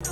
क्या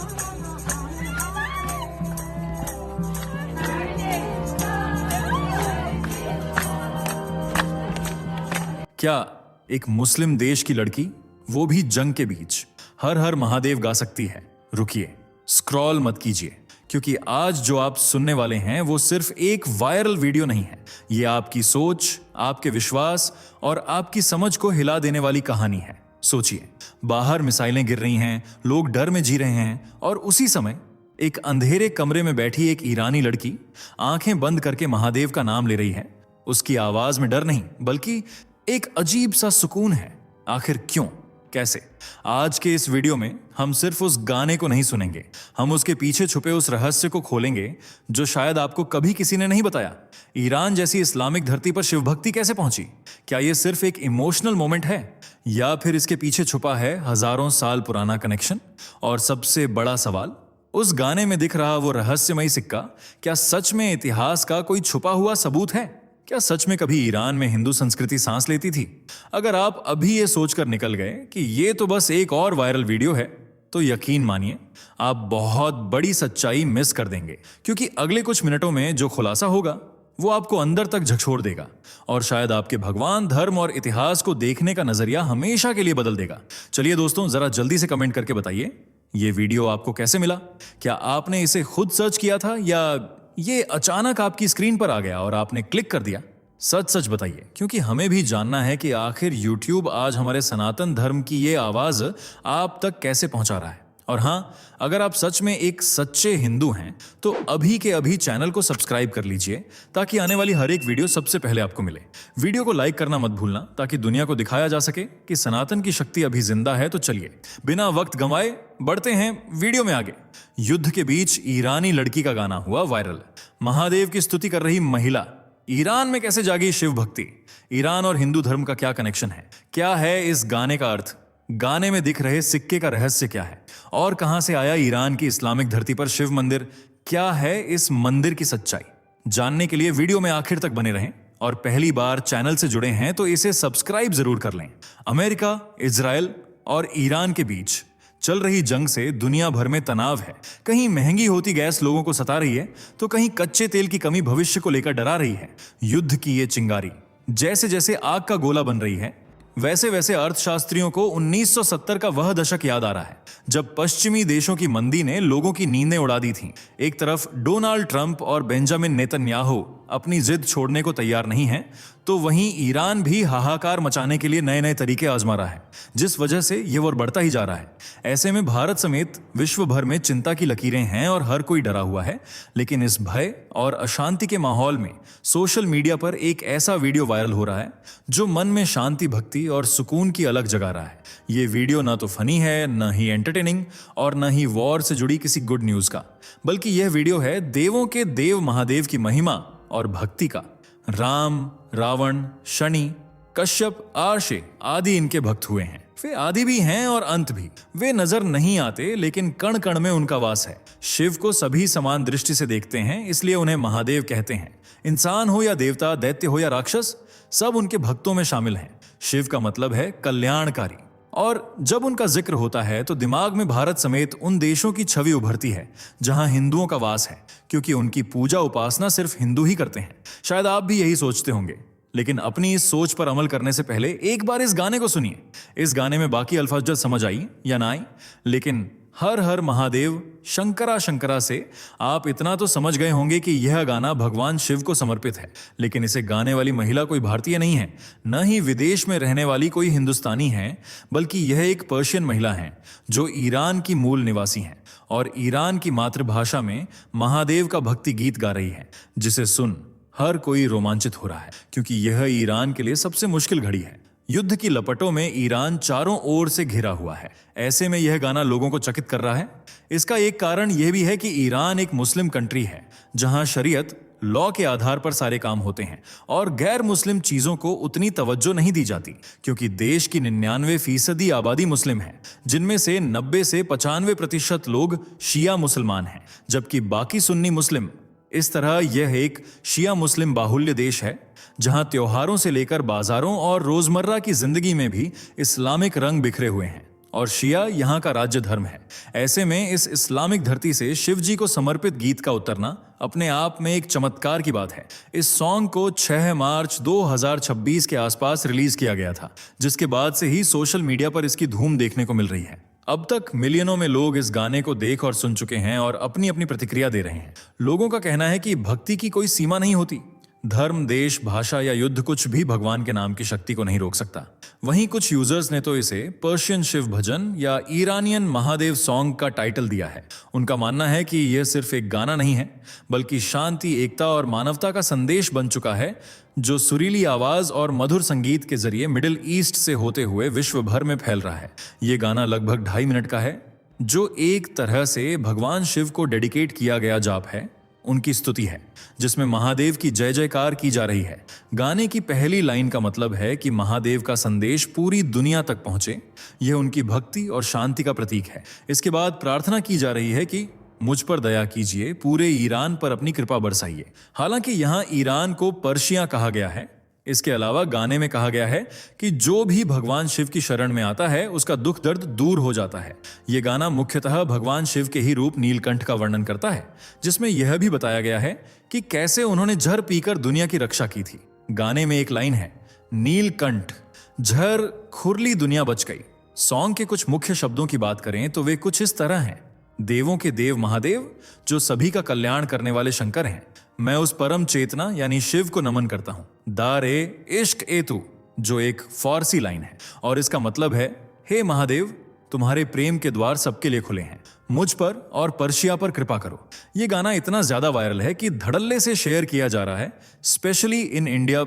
एक मुस्लिम देश की लड़की, वो भी जंग के बीच, हर हर महादेव गा सकती है? रुकिए, स्क्रॉल मत कीजिए, क्योंकि आज जो आप सुनने वाले हैं वो सिर्फ एक वायरल वीडियो नहीं है। ये आपकी सोच, आपके विश्वास और आपकी समझ को हिला देने वाली कहानी है। सोचिए, बाहर मिसाइलें गिर रही हैं, लोग डर में जी रहे हैं, और उसी समय एक अंधेरे कमरे में बैठी एक ईरानी लड़की आंखें बंद करके महादेव का नाम ले रही है। उसकी आवाज में डर नहीं, बल्कि एक अजीब सा सुकून है। आखिर क्यों, कैसे? आज के इस वीडियो में हम सिर्फ उस गाने को नहीं सुनेंगे, हम उसके पीछे छुपे उस रहस्य को खोलेंगे जो शायद आपको कभी किसी ने नहीं बताया। ईरान जैसी इस्लामिक धरती पर शिव भक्ति कैसे पहुंची? क्या यह सिर्फ एक इमोशनल मोमेंट है, या फिर इसके पीछे छुपा है हजारों साल पुराना कनेक्शन? और सबसे बड़ा सवाल, उस गाने में दिख रहा वो रहस्यमयी सिक्का क्या सच में इतिहास का कोई छुपा हुआ सबूत है? क्या सच में कभी ईरान में हिंदू संस्कृति सांस लेती थी? अगर आप अभी ये सोचकर निकल गए कि ये तो बस एक और वायरल वीडियो है, तो यकीन मानिए आप बहुत बड़ी सच्चाई मिस कर देंगे, क्योंकि अगले कुछ मिनटों में जो खुलासा होगा वो आपको अंदर तक झकझोर देगा और शायद आपके भगवान, धर्म और इतिहास को देखने का नजरिया हमेशा के लिए बदल देगा। चलिए दोस्तों, जरा जल्दी से कमेंट करके बताइए, ये वीडियो आपको कैसे मिला? क्या आपने इसे खुद सर्च किया था, या ये अचानक आपकी स्क्रीन पर आ गया और आपने क्लिक कर दिया? सच सच बताइए, क्योंकि हमें भी जानना है कि आखिर YouTube आज हमारे सनातन धर्म की ये आवाज आप तक कैसे पहुंचा रहा है। और हाँ, अगर आप सच में एक सच्चे हिंदू हैं तो अभी के अभी चैनल को सब्सक्राइब कर लीजिए, ताकि आने वाली हर एक वीडियो सबसे पहले आपको मिले। वीडियो को लाइक करना मत भूलना, ताकि दुनिया को दिखाया जा सके कि सनातन की शक्ति अभी जिंदा है। तो चलिए बिना वक्त गंवाए बढ़ते हैं वीडियो में आगे। युद्ध के बीच ईरानी लड़की का गाना हुआ वायरल। महादेव की स्तुति कर रही महिला। ईरान में कैसे जागी शिव भक्ति? ईरान और हिंदू धर्म का क्या कनेक्शन है? क्या है इस गाने का अर्थ? गाने में दिख रहे सिक्के का रहस्य क्या है? और कहां से आया ईरान की इस्लामिक धरती पर शिव मंदिर? क्या है इस मंदिर की सच्चाई? जानने के लिए वीडियो में आखिर तक बने रहें, और पहली बार चैनल से जुड़े हैं तो इसे सब्सक्राइब जरूर कर लें। अमेरिका, इजराइल और ईरान के बीच चल रही जंग से दुनिया भर में तनाव है। कहीं महंगी होती गैस लोगों को सता रही है, तो कहीं कच्चे तेल की कमी भविष्य को लेकर डरा रही है। युद्ध की ये चिंगारी जैसे जैसे आग का गोला बन रही है, वैसे वैसे अर्थशास्त्रियों को 1970 का वह दशक याद आ रहा है, जब पश्चिमी देशों की मंदी ने लोगों की नींदें उड़ा दी थीं। एक तरफ डोनाल्ड ट्रंप और बेंजामिन नेतन्याहू अपनी जिद छोड़ने को तैयार नहीं हैं, तो वहीं ईरान भी हाहाकार मचाने के लिए नए नए तरीके आजमा रहा है, जिस वजह से ये वॉर बढ़ता ही जा रहा है। ऐसे में भारत समेत विश्व भर में चिंता की लकीरें हैं और हर कोई डरा हुआ है। लेकिन इस भय और अशांति के माहौल में सोशल मीडिया पर एक ऐसा वीडियो वायरल हो रहा है जो मन में शांति, भक्ति और सुकून की अलग जगा रहा है। ये वीडियो ना तो फनी है, न ही एंटरटेनिंग, और न ही वॉर से जुड़ी किसी गुड न्यूज का, बल्कि यह वीडियो है देवों के देव महादेव की महिमा और भक्ति का। राम, रावण, शनि, कश्यप, आर्षे आदि इनके भक्त हुए हैं। वे आदि भी हैं और अंत भी। वे नजर नहीं आते, लेकिन कण कण में उनका वास है। शिव को सभी समान दृष्टि से देखते हैं, इसलिए उन्हें महादेव कहते हैं। इंसान हो या देवता, दैत्य हो या राक्षस, सब उनके भक्तों में शामिल हैं। शिव का मतलब है कल्याणकारी, और जब उनका जिक्र होता है तो दिमाग में भारत समेत उन देशों की छवि उभरती है जहां हिंदुओं का वास है, क्योंकि उनकी पूजा उपासना सिर्फ हिंदू ही करते हैं। शायद आप भी यही सोचते होंगे, लेकिन अपनी इस सोच पर अमल करने से पहले एक बार इस गाने को सुनिए। इस गाने में बाकी अल्फाज समझ आई या ना आई, लेकिन हर हर महादेव, शंकरा शंकरा से आप इतना तो समझ गए होंगे कि यह गाना भगवान शिव को समर्पित है। लेकिन इसे गाने वाली महिला कोई भारतीय नहीं है, न ही विदेश में रहने वाली कोई हिंदुस्तानी है, बल्कि यह एक पर्शियन महिला है जो ईरान की मूल निवासी हैं और ईरान की मातृभाषा में महादेव का भक्ति गीत गा रही है, जिसे सुन हर कोई रोमांचित हो रहा है, क्योंकि यह ईरान के लिए सबसे मुश्किल घड़ी है। युद्ध की लपटों में ईरान चारों ओर से घिरा हुआ है। ऐसे में यह गाना लोगों को चकित कर रहा है। इसका एक कारण यह भी है कि ईरान एक मुस्लिम कंट्री है, जहां शरीयत, लॉ के आधार पर सारे काम होते हैं और गैर मुस्लिम चीजों को उतनी तवज्जो नहीं दी जाती, क्योंकि देश की 99% आबादी मुस्लिम है, जिनमें से 90 से 95% लोग शिया मुसलमान हैं, जबकि बाकी सुन्नी मुस्लिम। इस तरह यह एक शिया मुस्लिम बाहुल्य देश है, जहां त्योहारों से लेकर बाजारों और रोजमर्रा की जिंदगी में भी इस्लामिक रंग बिखरे हुए हैं। और शिया यहाँ का राज्य धर्म है। ऐसे में इस इस्लामिक धरती से शिव जी को समर्पित गीत का उतरना अपने आप में एक चमत्कार की बात है। इस सॉन्ग को 6 मार्च 2026 के आसपास रिलीज किया गया था, जिसके बाद से ही सोशल मीडिया पर इसकी धूम देखने को मिल रही है। अब तक मिलियनों में लोग इस गाने को देख और सुन चुके हैं और अपनी अपनी प्रतिक्रिया दे रहे हैं। लोगों का कहना है कि भक्ति की कोई सीमा नहीं होती। धर्म, देश, भाषा या युद्ध कुछ भी भगवान के नाम की शक्ति को नहीं रोक सकता। वहीं कुछ यूजर्स ने तो इसे पर्शियन शिव भजन या ईरानियन महादेव सॉन्ग का टाइटल दिया है। उनका मानना है कि यह सिर्फ एक गाना नहीं है, बल्कि शांति, एकता और मानवता का संदेश बन चुका है, जो सुरीली आवाज और मधुर संगीत के जरिए मिडिल ईस्ट से होते हुए विश्व भर में फैल रहा है। ये गाना लगभग 2.5 मिनट का है, जो एक तरह से भगवान शिव को डेडिकेट किया गया जाप है, उनकी स्तुति है, जिसमें महादेव की जय जयकार की जा रही है। गाने की पहली लाइन का मतलब है कि महादेव का संदेश पूरी दुनिया तक पहुंचे। यह उनकी भक्ति और शांति का प्रतीक है। इसके बाद प्रार्थना की जा रही है कि मुझ पर दया कीजिए, पूरे ईरान पर अपनी कृपा बरसाइए। हालांकि यहाँ ईरान को पर्शिया कहा गया है। इसके अलावा गाने में कहा गया है कि जो भी भगवान शिव की शरण में आता है उसका दुख दर्द दूर हो जाता है। यह गाना मुख्यतः भगवान शिव के ही रूप नीलकंठ का वर्णन करता है, जिसमें यह भी बताया गया है कि कैसे उन्होंने झर पीकर दुनिया की रक्षा की थी। गाने में एक लाइन है, नीलकंठ झर खुरली दुनिया बच गई। सॉन्ग के कुछ मुख्य शब्दों की बात करें तो वे कुछ इस तरह हैं। देवों के देव महादेव, जो सभी का कल्याण करने वाले शंकर हैं, मैं उस परम चेतना यानी शिव को नमन करता हूं। दारे इश्क एतु, जो एक फारसी लाइन है और इसका मतलब है, हे महादेव, तुम्हारे प्रेम के द्वार सबके लिए खुले हैं, मुझ पर और पर्शिया पर कृपा करो। ये गाना इतना ज्यादा वायरल है कि धड़ल्ले से शेयर किया जा रहा है, स्पेशली इन इंडिया।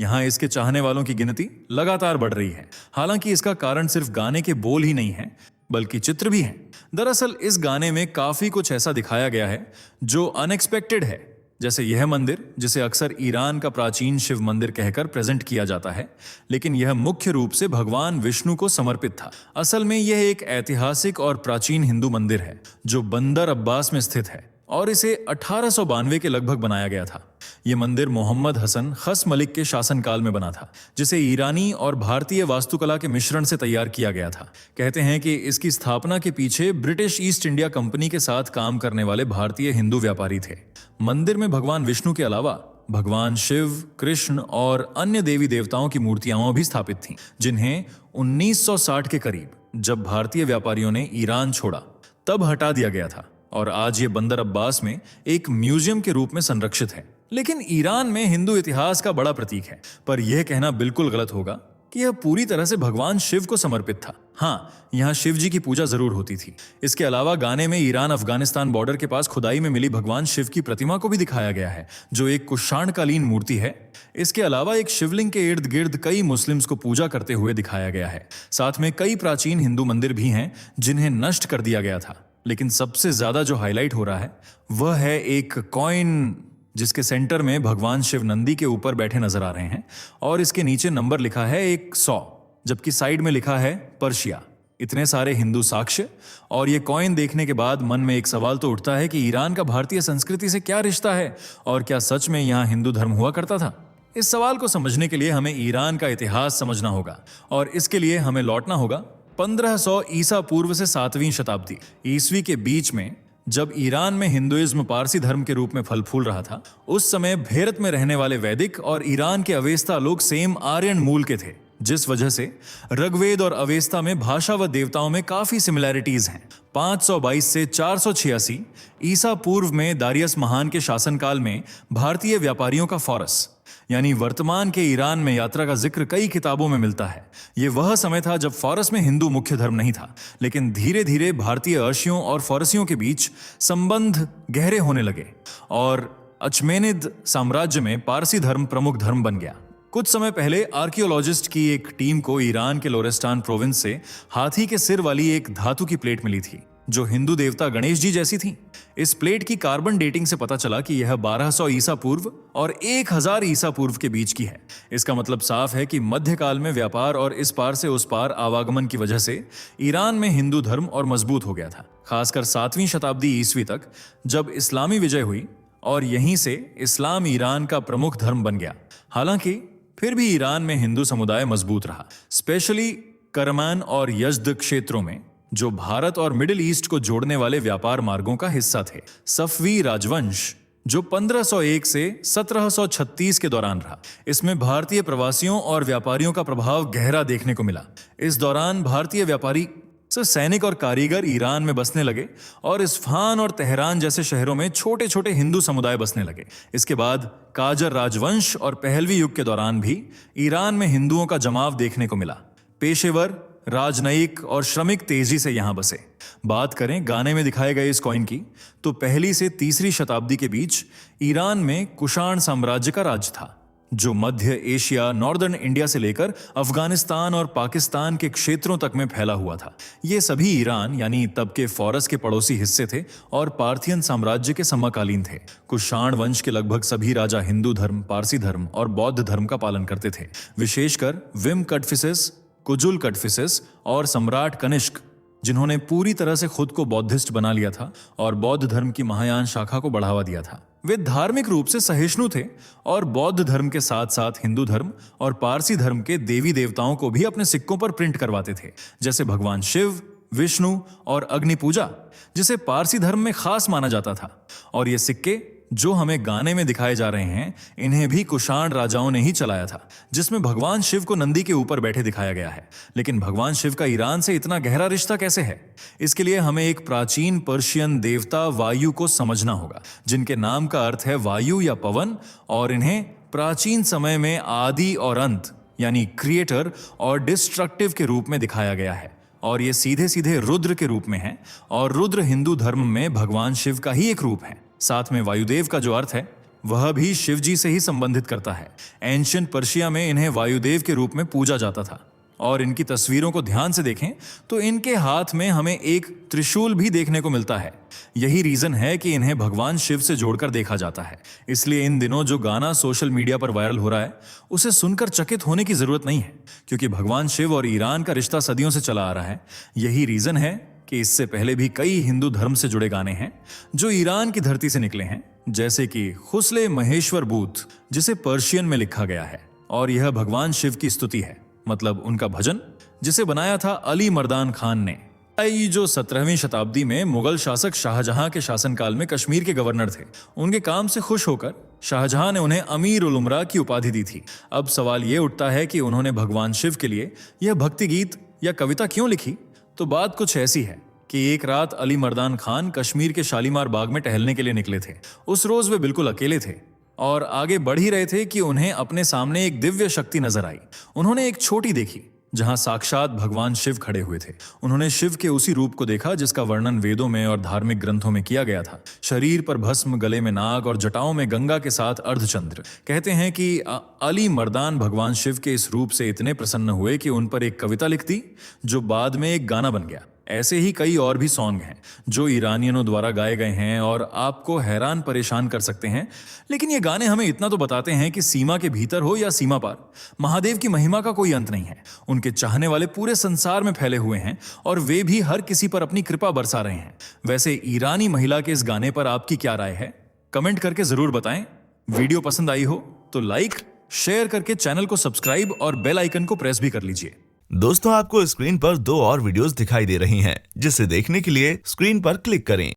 यहाँ इसके चाहने वालों की गिनती लगातार बढ़ रही है। हालांकि इसका कारण सिर्फ गाने के बोल ही नहीं है, बल्कि चित्र भी हैं। दरअसल इस गाने में काफी कुछ ऐसा दिखाया गया है जो अनएक्सपेक्टेड है, जैसे यह मंदिर, जिसे अक्सर ईरान का प्राचीन शिव मंदिर कहकर प्रेजेंट किया जाता है, लेकिन यह मुख्य रूप से भगवान विष्णु को समर्पित था। असल में यह एक ऐतिहासिक और प्राचीन हिंदू मंदिर है जो बंदर अब्बास में स्थित है और इसे 1892 के लगभग बनाया गया था। यह मंदिर मोहम्मद हसन खस मलिक के शासनकाल में बना था, जिसे ईरानी और भारतीय वास्तुकला के मिश्रण से तैयार किया गया था। कहते हैं कि इसकी स्थापना के पीछे ब्रिटिश ईस्ट इंडिया कंपनी के साथ काम करने वाले भारतीय हिंदू व्यापारी थे। मंदिर में भगवान विष्णु के अलावा भगवान शिव, कृष्ण और अन्य देवी देवताओं की मूर्तियां भी स्थापित थीं, जिन्हें 1960 के करीब, जब भारतीय व्यापारियों ने ईरान छोड़ा, तब हटा दिया गया था और आज ये बंदर अब्बास में एक म्यूजियम के रूप में संरक्षित है। लेकिन ईरान में हिंदू इतिहास का बड़ा प्रतीक है, पर यह कहना बिल्कुल गलत होगा कि यह पूरी तरह से भगवान शिव को समर्पित था। हाँ, यहाँ शिव जी की पूजा जरूर होती थी। इसके अलावा गाने में ईरान अफगानिस्तान बॉर्डर के पास खुदाई में मिली भगवान शिव की प्रतिमा को भी दिखाया गया है, जो एक कुषाणकालीन मूर्ति है। इसके अलावा एक शिवलिंग के इर्द गिर्द कई मुस्लिम्स को पूजा करते हुए दिखाया गया है। साथ में कई प्राचीन हिंदू मंदिर भी हैं जिन्हें नष्ट कर दिया गया था। लेकिन सबसे ज्यादा जो हाईलाइट हो रहा है वह है एक कॉइन, जिसके सेंटर में भगवान शिव नंदी के ऊपर बैठे नजर आ रहे हैं और इसके नीचे नंबर लिखा है 100, जबकि साइड में लिखा है पर्शिया। इतने सारे हिंदू साक्ष्य और ये कॉइन देखने के बाद मन में एक सवाल तो उठता है कि ईरान का भारतीय संस्कृति से क्या रिश्ता है और क्या सच में यहाँ हिंदू धर्म हुआ करता था। इस सवाल को समझने के लिए हमें ईरान का इतिहास समझना होगा और इसके लिए हमें लौटना होगा 1500 ईसा पूर्व से 7वीं शताब्दी ईस्वी के बीच में, जब ईरान में हिंदुइज्म पारसी धर्म के रूप में फल फूल रहा था। उस समय भेरत में रहने वाले वैदिक और ईरान के अवेस्ता लोग सेम आर्यन मूल के थे, जिस वजह से ऋग्वेद और अवेस्ता में भाषा व देवताओं में काफी सिमिलैरिटीज हैं। 522 से 486 ईसा पूर्व में दारियस महान के शासनकाल में भारतीय व्यापारियों का फारस यानी वर्तमान के ईरान में यात्रा का जिक्र कई किताबों में मिलता है। यह वह समय था जब फारस में हिंदू मुख्य धर्म नहीं था, लेकिन धीरे धीरे भारतीय अर्शियों और फारसियों के बीच संबंध गहरे होने लगे और अचमेनिद साम्राज्य में पारसी धर्म प्रमुख धर्म बन गया। कुछ समय पहले आर्कियोलॉजिस्ट की एक टीम को ईरान के लोरेस्टान प्रोविंस से हाथी के सिर वाली एक धातु की प्लेट मिली थी, जो हिंदू देवता गणेश जी जैसी थी। इस प्लेट की कार्बन डेटिंग से पता चला कि यह 1200 ईसा पूर्व और 1000 ईसा पूर्व के बीच की है। इसका मतलब साफ है कि मध्यकाल में व्यापार और इस पार से उस पार आवागमन की वजह से ईरान में हिंदू धर्म और मजबूत हो गया था, खासकर 7वीं शताब्दी ईस्वी तक, जब इस्लामी विजय हुई और यहीं से इस्लाम ईरान का प्रमुख धर्म बन गया। हालांकि फिर भी ईरान में हिंदू समुदाय मजबूत रहा, स्पेशली करमान और यज़द क्षेत्रों में, जो भारत और मिडिल ईस्ट को जोड़ने वाले व्यापार मार्गों का हिस्सा थे। सफवी राजवंश, जो 1501 से 1736 के दौरान रहा, इसमें भारतीय प्रवासियों और व्यापारियों का प्रभाव गहरा देखने को मिला। इस दौरान भारतीय व्यापारी सैनिक और कारीगर ईरान में बसने लगे और इस्फहान और तेहरान जैसे शहरों में छोटे छोटे हिंदू समुदाय बसने लगे। इसके बाद काजर राजवंश और पहलवी युग के दौरान भी ईरान में हिंदुओं का जमाव देखने को मिला। पेशेवर, राजनयिक और श्रमिक तेजी से यहां बसे। बात करें गाने में दिखाए गए इस कॉइन की, तो पहली से तीसरी शताब्दी के बीच ईरान में कुषाण साम्राज्य का राज था, जो मध्य एशिया, नॉर्दर्न इंडिया से लेकर अफगानिस्तान और पाकिस्तान के क्षेत्रों तक में फैला हुआ था। ये सभी ईरान यानी तब के फारस के पड़ोसी हिस्से थे और पार्थियन साम्राज्य के समकालीन थे। कुषाण वंश के लगभग सभी राजा हिंदू धर्म, पारसी धर्म और बौद्ध धर्म का पालन करते थे। विशेषकर विम कटफिसेस, कुजुल कटफिसेस और सम्राट कनिष्क, जिन्होंने पूरी तरह से खुद को बौद्धिस्ट बना लिया था और बौद्ध धर्म की महायान शाखा को बढ़ावा दिया था। वे धार्मिक रूप से सहिष्णु थे और बौद्ध धर्म के साथ साथ हिंदू धर्म और पारसी धर्म के देवी देवताओं को भी अपने सिक्कों पर प्रिंट करवाते थे, जैसे भगवान शिव, विष्णु और अग्नि पूजा, जिसे पारसी धर्म में खास माना जाता था। और ये सिक्के जो हमें गाने में दिखाए जा रहे हैं, इन्हें भी कुषाण राजाओं ने ही चलाया था, जिसमें भगवान शिव को नंदी के ऊपर बैठे दिखाया गया है। लेकिन भगवान शिव का ईरान से इतना गहरा रिश्ता कैसे है? इसके लिए हमें एक प्राचीन पर्शियन देवता वायु को समझना होगा, जिनके नाम का अर्थ है वायु या पवन, और इन्हें प्राचीन समय में आदि और अंत यानी क्रिएटर और डिस्ट्रक्टिव के रूप में दिखाया गया है। और ये सीधे सीधे रुद्र के रूप में है, और रुद्र हिंदू धर्म में भगवान शिव का ही एक रूप है। साथ में वायुदेव का जो अर्थ है वह भी शिव जी से ही संबंधित करता है। एंशियंट पर्शिया में इन्हें वायुदेव के रूप में पूजा जाता था। और इनकी तस्वीरों को ध्यान से देखें तो इनके हाथ में हमें एक त्रिशूल भी देखने को मिलता है। यही रीजन है कि इन्हें भगवान शिव से जोड़कर देखा जाता है। इसलिए इन दिनों जो गाना सोशल मीडिया पर वायरल हो रहा है, उसे सुनकर चकित होने की जरूरत नहीं है, क्योंकि भगवान शिव और ईरान का रिश्ता सदियों से चला आ रहा है। यही रीजन है कि इससे पहले भी कई हिंदू धर्म से जुड़े गाने हैं जो ईरान की धरती से निकले हैं, जैसे कि हुस्ले महेश्वर बूत, जिसे पर्शियन में लिखा गया है, और यह भगवान शिव की स्तुति है, मतलब उनका भजन, जिसे बनाया था अली मर्दान खान ने। जो 17वीं शताब्दी में मुगल शासक शाहजहां के शासनकाल में कश्मीर के गवर्नर थे। उनके काम से खुश होकर शाहजहां ने उन्हें अमीर उल उमरा की उपाधि दी थी। अब सवाल यह उठता है कि उन्होंने भगवान शिव के लिए यह भक्ति गीत या कविता क्यों लिखी? तो बात कुछ ऐसी है कि एक रात अली मर्दान खान कश्मीर के शालीमार बाग में टहलने के लिए निकले थे। उस रोज वे बिल्कुल अकेले थे और आगे बढ़ ही रहे थे कि उन्हें अपने सामने एक दिव्य शक्ति नजर आई। उन्होंने एक छोटी देखी जहां साक्षात भगवान शिव खड़े हुए थे। उन्होंने शिव के उसी रूप को देखा जिसका वर्णन वेदों में और धार्मिक ग्रंथों में किया गया था। शरीर पर भस्म, गले में नाग और जटाओं में गंगा के साथ अर्धचंद्र। कहते हैं कि अली मर्दान भगवान शिव के इस रूप से इतने प्रसन्न हुए कि उन पर एक कविता लिख दी, जो बाद में एक गाना बन गया। ऐसे ही कई और भी सॉन्ग हैं जो ईरानियों द्वारा गाए गए हैं और आपको हैरान परेशान कर सकते हैं। लेकिन ये गाने हमें इतना तो बताते हैं कि सीमा के भीतर हो या सीमा पार, महादेव की महिमा का कोई अंत नहीं है। उनके चाहने वाले पूरे संसार में फैले हुए हैं और वे भी हर किसी पर अपनी कृपा बरसा रहे हैं। वैसे ईरानी महिला के इस गाने पर आपकी क्या राय है? कमेंट करके जरूर बताएं। वीडियो पसंद आई हो तो लाइक, शेयर करके चैनल को सब्सक्राइब और बेल आइकन को प्रेस भी कर लीजिए। दोस्तों, आपको स्क्रीन पर 2 और वीडियोस दिखाई दे रही हैं, जिसे देखने के लिए स्क्रीन पर क्लिक करें।